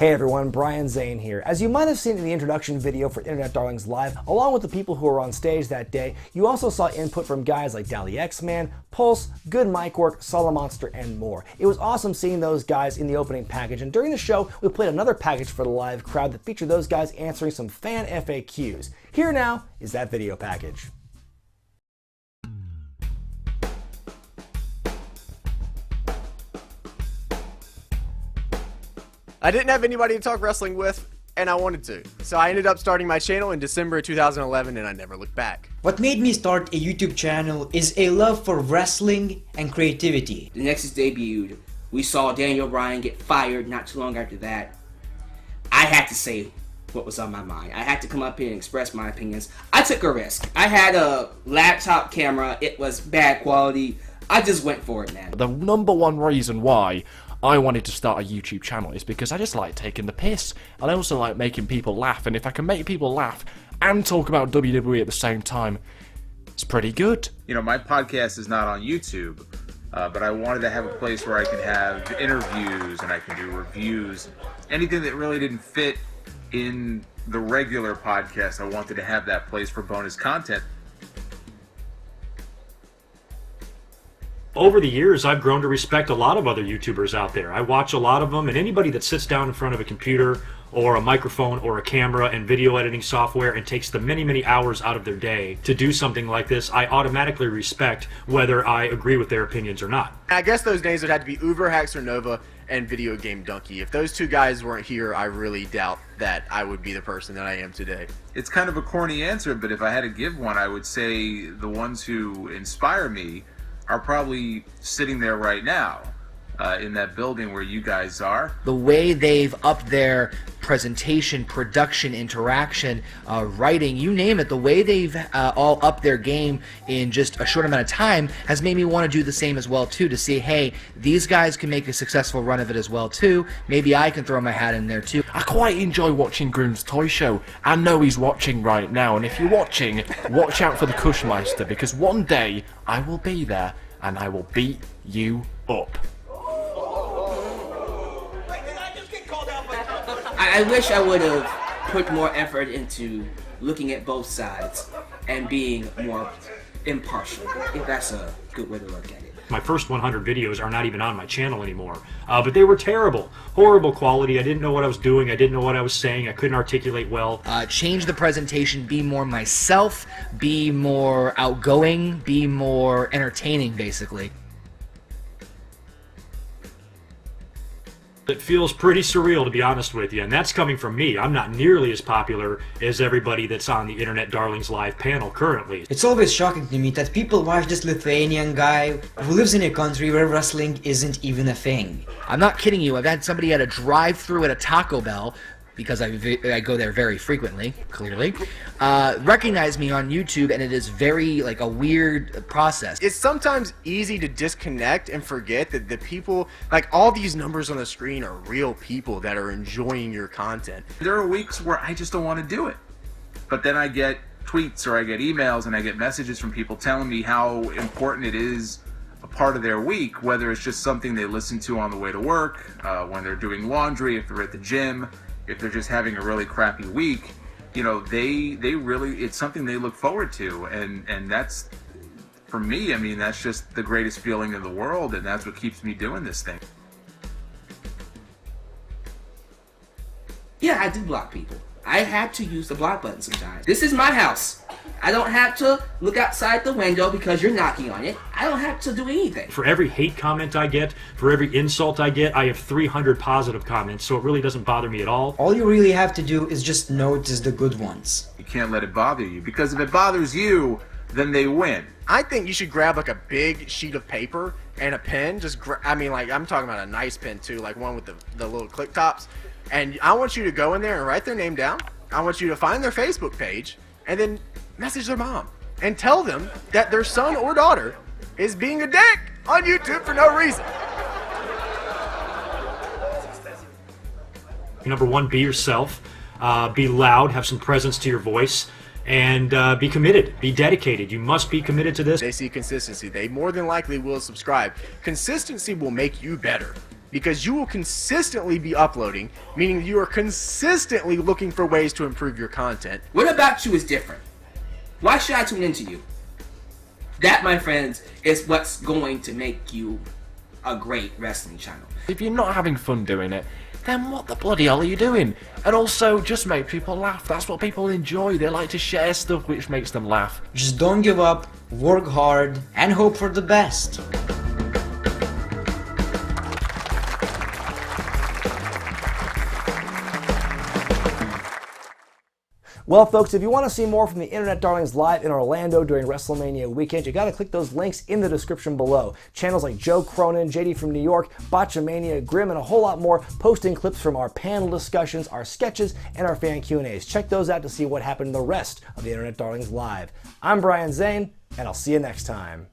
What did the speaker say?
Hey everyone, Brian Zane here. As you might have seen in the introduction video for Internet Darlings Live, along with the people who were on stage that day, you also saw input from guys like Dally X-Man, Pulse, Good Mic Work, Solomonster, and more. It was awesome seeing those guys in the opening package, and during the show, we played another package for the live crowd that featured those guys answering some fan FAQs. Here now is that video package. I didn't have anybody to talk wrestling with, and I wanted to. So I ended up starting my channel in December 2011, and I never looked back. What made me start a YouTube channel is a love for wrestling and creativity. The Nexus debuted. We saw Daniel Bryan get fired not too long after that. I had to say what was on my mind. I had to come up here and express my opinions. I took a risk. I had a laptop camera. It was bad quality. I just went for it, man. The number one reason why I wanted to start a YouTube channel is because I just like taking the piss, and I also like making people laugh, and if I can make people laugh and talk about WWE at the same time, it's pretty good. You know, my podcast is not on YouTube, but I wanted to have a place where I can have interviews and I can do reviews. Anything that really didn't fit in the regular podcast, I wanted to have that place for bonus content. Over the years, I've grown to respect a lot of other YouTubers out there. I watch a lot of them, and anybody that sits down in front of a computer or a microphone or a camera and video editing software and takes the many, many hours out of their day to do something like this, I automatically respect whether I agree with their opinions or not. I guess those names would have to be Uber, Haxor Nova, and Video Game Donkey. If those two guys weren't here, I really doubt that I would be the person that I am today. It's kind of a corny answer, but if I had to give one, I would say the ones who inspire me are probably sitting there right now in that building where you guys are. The way they've upped their presentation, production, interaction, writing, you name it, the way they've all upped their game in just a short amount of time has made me want to do the same as well too, to see, hey, these guys can make a successful run of it as well too, maybe I can throw my hat in there too. I quite enjoy watching Groom's Toy Show. I know he's watching right now, and if you're watching, watch out for the Cushmeister, because one day I will be there and I will beat you up. I wish I would have put more effort into looking at both sides and being more impartial, if that's a good way to look at it. My first 100 videos are not even on my channel anymore, but they were terrible. Horrible quality. I didn't know what I was doing. I didn't know what I was saying. I couldn't articulate well. Change the presentation, be more myself, be more outgoing, be more entertaining, basically. It feels pretty surreal, to be honest with you, and that's coming from me. I'm not nearly as popular as everybody that's on the Internet Darlings Live panel currently. It's always shocking to me that people watch this Lithuanian guy who lives in a country where wrestling isn't even a thing. I'm not kidding you. I've had somebody at a drive-thru at a Taco Bell, because I go there very frequently, clearly, recognize me on YouTube, and it is very, like, a weird process. It's sometimes easy to disconnect and forget that the people, like all these numbers on the screen are real people that are enjoying your content. There are weeks where I just don't want to do it. But then I get tweets or I get emails and I get messages from people telling me how important it is a part of their week, whether it's just something they listen to on the way to work, when they're doing laundry, if they're at the gym, if they're just having a really crappy week. You know, they really, it's something they look forward to, and that's, for me, I mean, that's just the greatest feeling in the world, and that's what keeps me doing this thing. Yeah, I do block people. I have to use the block button sometimes. This is my house. I don't have to look outside the window because you're knocking on it. I don't have to do anything. For every hate comment I get, for every insult I get, I have 300 positive comments, so it really doesn't bother me at all. All you really have to do is just notice the good ones. You can't let it bother you, because if it bothers you, then they win. I think you should grab like a big sheet of paper and a pen. I mean, like, I'm talking about a nice pen too, like one with the little click tops. And I want you to go in there and write their name down. I want you to find their Facebook page and then message their mom and tell them that their son or daughter is being a dick on YouTube for no reason. Number one, be yourself, be loud, have some presence to your voice, and be committed, be dedicated. You must be committed to this. They see consistency. They more than likely will subscribe. Consistency will make you better. because you will consistently be uploading, meaning you are consistently looking for ways to improve your content. What about you is different? Why should I tune into you? That, my friends, is what's going to make you a great wrestling channel. If you're not having fun doing it, then what the bloody hell are you doing? And also, just make people laugh. That's what people enjoy. They like to share stuff which makes them laugh. Just don't give up, work hard, and hope for the best. Well, folks, if you want to see more from the Internet Darlings live in Orlando during WrestleMania weekend, you got to click those links in the description below. Channels like Joe Cronin, JD from New York, Botchamania, Grimm, and a whole lot more posting clips from our panel discussions, our sketches, and our fan Q&As. Check those out to see what happened in the rest of the Internet Darlings live. I'm Brian Zane, and I'll see you next time.